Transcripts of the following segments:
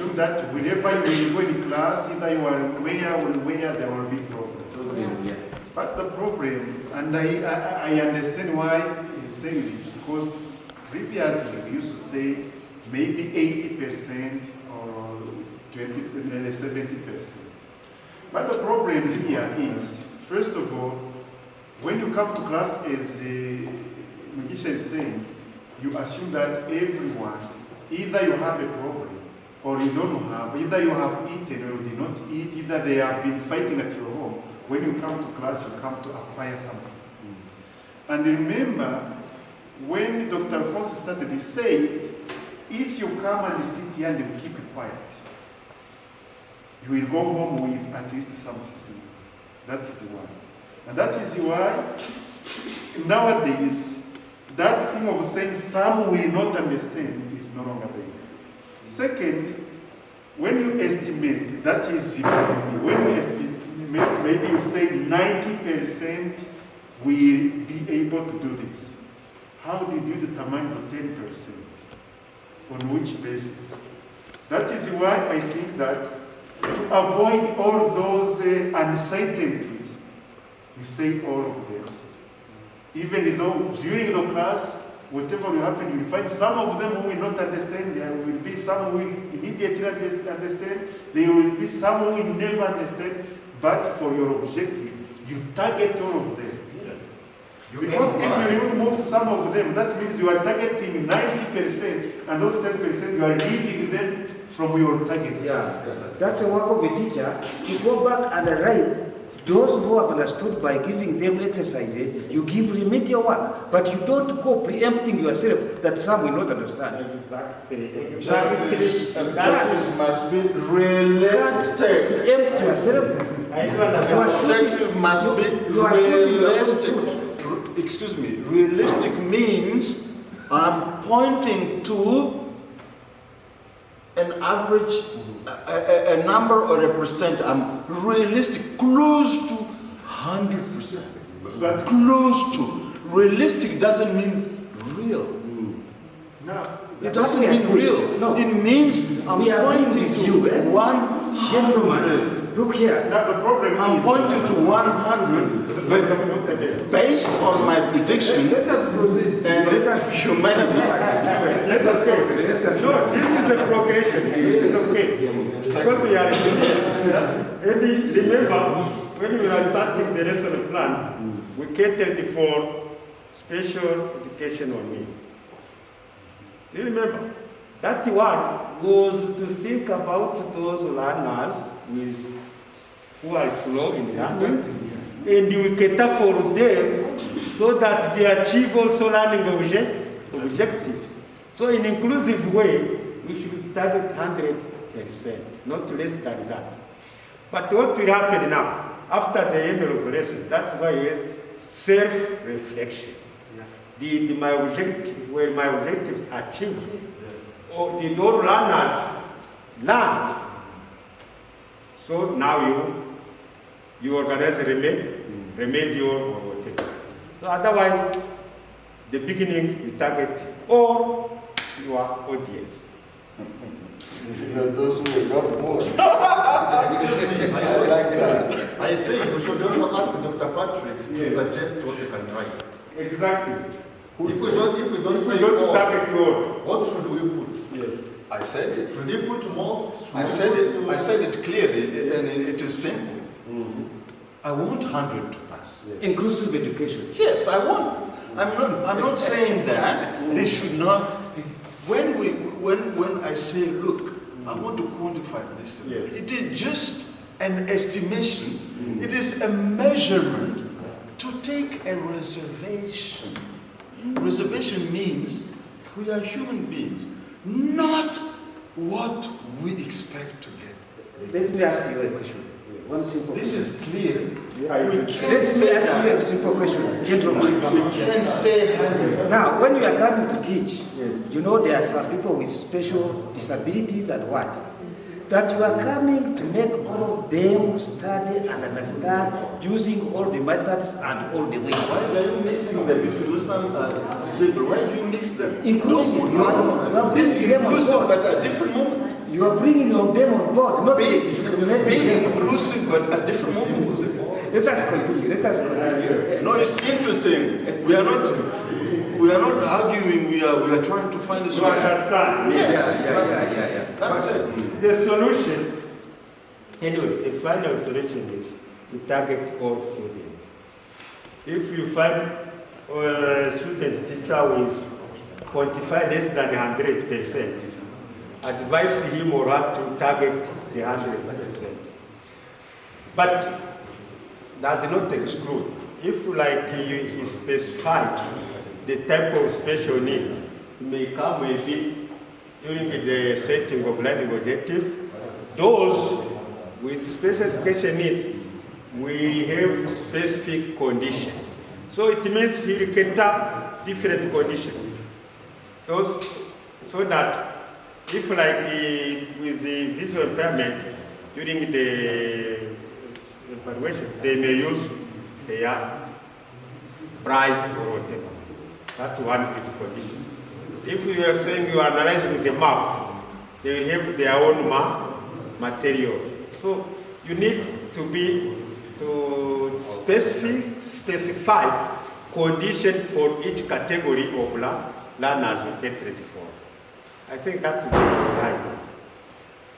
assume that wherever you go in class, either you are where there will be problems. Yeah. But the problem, and I understand why he's saying this, because previously we used to say maybe 80% or 70%. But the problem here is, first of all, when you come to class, as Mugisha is saying, you assume that everyone, either you have a problem or you don't have, either you have eaten or did not eat, either they have been fighting at your home. When you come to class, you come to acquire something. And remember, when Dr. Alphonse started, he said, if you come and sit here and you keep it quiet, you will go home with at least something. That is why. And that is why, nowadays, that thing of saying some will not understand is no longer there. Second, when you estimate, that is when you estimate, maybe you say 90% will be able to do this. How did you determine the 10%? On which basis? That is why I think that to avoid all those uncertainties, you say all of them. Even though during the class, whatever will happen, you will find some of them who will not understand, there will be some who will immediately understand, there will be some who will never understand, but for your objective, you target all of them. Yes. Because if you remove some of them, that means you are targeting 90%, and those 10% you are leaving them from your target. Yeah, that's the work of a teacher, to go back and analyze those who have understood by giving them exercises. You give remedial work, but you don't go preempting yourself that some will not understand. Objectives must be realistic. Preempt yourself. Objective must be realistic. Excuse me, realistic means I'm pointing to an average, a number or a percent. I'm realistic, close to 100%. But close to. Realistic doesn't mean real. No. It doesn't mean real. No. It means I'm pointing to 100. Look here. Now the problem I'm is, pointing to 100 based on my prediction Let us proceed. and humanity. let us go. No, this is the progression. It's okay. Because we are remember, when we are starting the rest of the plan, we catered for special educational needs. You remember? That one was to think about those learners who are slow in learning, and we cater for them so that they achieve also learning objectives. So in an inclusive way, we should target 100%, not less than that. But what will happen now, after the end of the lesson, that's why it's self-reflection. Did my objective, were my objectives achieved? Or did all learners learn? So now you organize a remedial or whatever. So otherwise, the beginning you target all your audience. Those who are not born. I like that. I think we should also ask Dr. Patrick to suggest what we can write. Exactly. If we don't say target all, what should we put? yes. I said it. Should we put most? I said it clearly, and it is simple. I want 100 to pass. Inclusive education. Yes, I want. I'm not saying that they should not. When I say, look, I want to quantify this. Yes. It is just an estimation. It is a measurement to take a reservation. Reservation means we are human beings, not what we expect to get. Let me ask you a question. One simple This is clear. Yeah, We Let can't me say ask you a that. simple question, gentlemen. We can't say 100. Now, when you are coming to teach, you know there are some people with special disabilities and what? That you are coming to make all of them study and understand using all the methods and all the ways. Why are you mixing them? If you listen disabled, why do you mix them? Inclusive. No. This is inclusive, but at a different moment. You are bringing them on board, not discriminating being them. inclusive but at different moments. Let us continue. No, it's interesting. We are not arguing. We are trying to find a You solution. understand? Yes. Yeah. That's it. The solution, anyway, the final solution is to target all students. If you find a student teacher with quantified less than 100%, advise him or her to target the 100%. But does not exclude. If like he specifies the type of special needs, he may come maybe during the setting of learning objectives. Those with special education needs, we have specific conditions. So it means he will cater different conditions. So that if like with the visual impairment during the evaluation, they may use their braille or whatever. That one is the condition. If you are saying you are analyzing the maps, they will have their own material. So you need to specify condition for each category of learners you get ready for. I think that is the idea.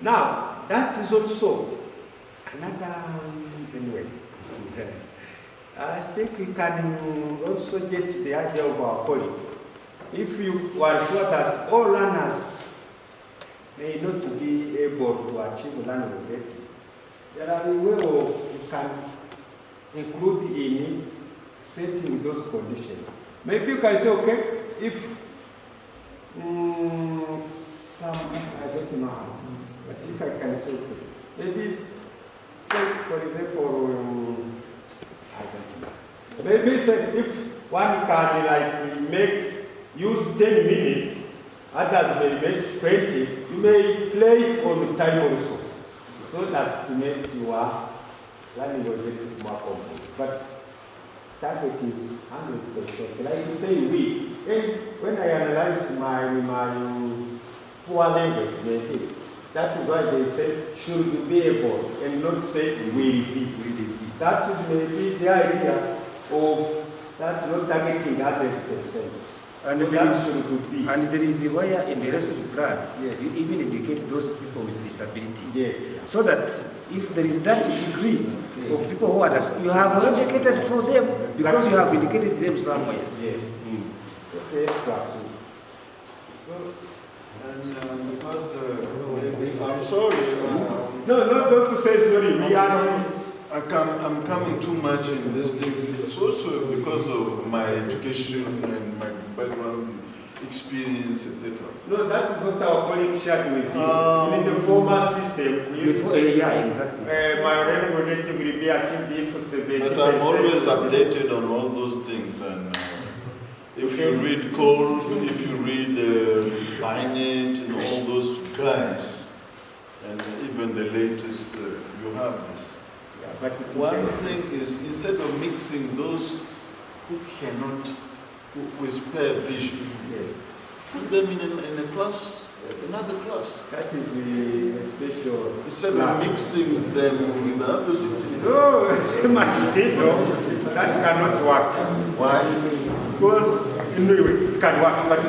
Now, that is also another anyway. I think we can also get the idea of our colleague. If you are sure that all learners may not be able to achieve learning objectives, there are a way of you can include in setting those conditions. Maybe you can say, okay, if some, I don't know how, but if I can say, okay, maybe say, for example, I don't know. Maybe say if one can like use 10 minutes, others may make 20, you may play on time also, so that to make your learning objective more complete. But target is 100%. Like you say, when I analyze my poor language, maybe, that is why they say should be able and not say will be. That is maybe the idea of that not targeting 100%. And, so that should be. And there is a way in the rest of the plan, yes, you even indicate those people with disabilities. Yes. So that if there is that degree of people who are, you have indicated for them because you have indicated them somewhere. Yes. Okay, exactly. And because I'm sorry. No, don't to say sorry. We are. I'm coming too much in this thing. It's also because of my education and my background experience, etc. No, that is what our colleague shared with you. In the former system, we used to, yeah, exactly. my learning objective will be achieved if 70%. But I'm always updated on all those things. And if you read Cole, if you read Binance and all those guys, and even the latest, you have this. But one thing is, instead of mixing those who cannot, with spare vision, put them in a class, another class. That is the special. Instead of mixing them with others. No, that cannot work. Why? Because it can work, but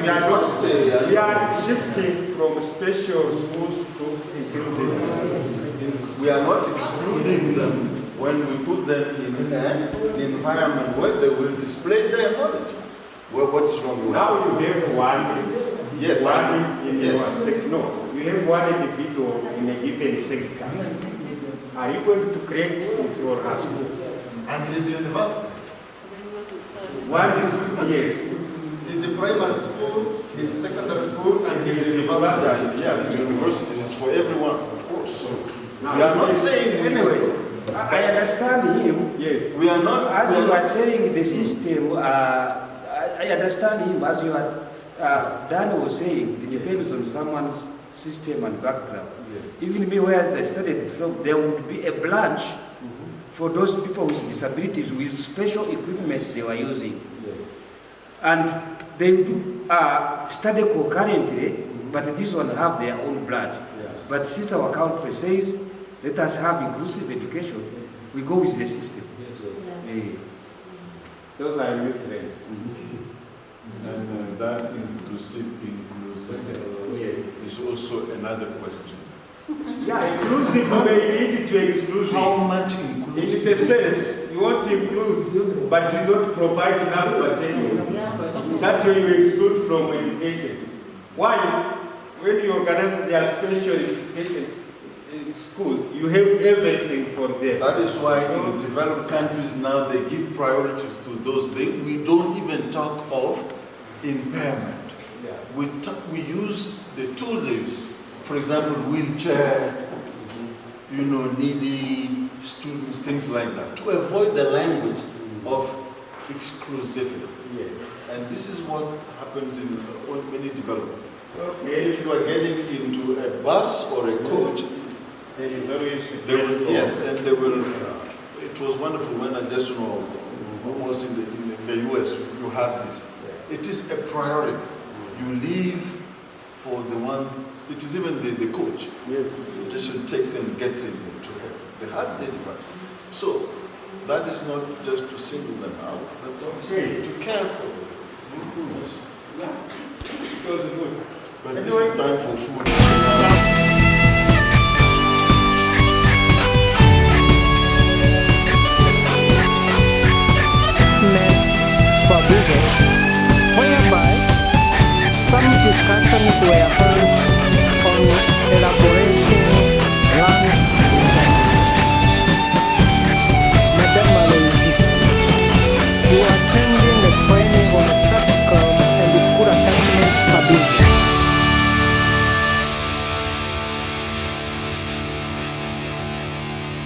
we are shifting from special schools to inclusive. We are not excluding them when we put them in an environment where they will display their knowledge. Well, what's wrong with now you have one. Yes. One in yes. one sector. No, you have one individual in a given sector. Are you going to create with your school? And is the university? One is, yes. Is the primary school, is the secondary school, and is the university? Yeah, the university is for everyone, of course. So now, we are not saying anyway. I understand him. Yes. We are not. As you are saying the system, I understand him as you had Dan was saying. It depends on someone's system and background. Yes. Even me, where I studied from, there would be a branch for those people with disabilities with special equipment they were using. Yes. And they do study concurrently, but this one have their own branch. Yes. But since our country says, let us have inclusive education, we go with the system. Those are new trends. And that inclusive is also another question. Yeah, inclusive may lead to exclusive. How much In inclusive? the sense, you want to include, but you don't provide enough material. That way you exclude from education. Why? When you organize their special education in school, you have everything for them. That is why in the developed countries now they give priority to those things. We don't even talk of impairment. Yeah. We use the tools they use. For example, wheelchair, needy students, things like that, to avoid the language of exclusivity. Yes. And this is what happens in many developments. Okay. If you are getting into a bus or a coach, There is always yes, and they will. It was wonderful when I just almost in the US you have this. It is a priority. You leave for the one. It is even the coach. Yes. The patient takes and gets in to help. They have the device. So that is not just to single them out, but also to care for them. Yeah. It was good. But this is time for food. Supervision, whereby some discussions were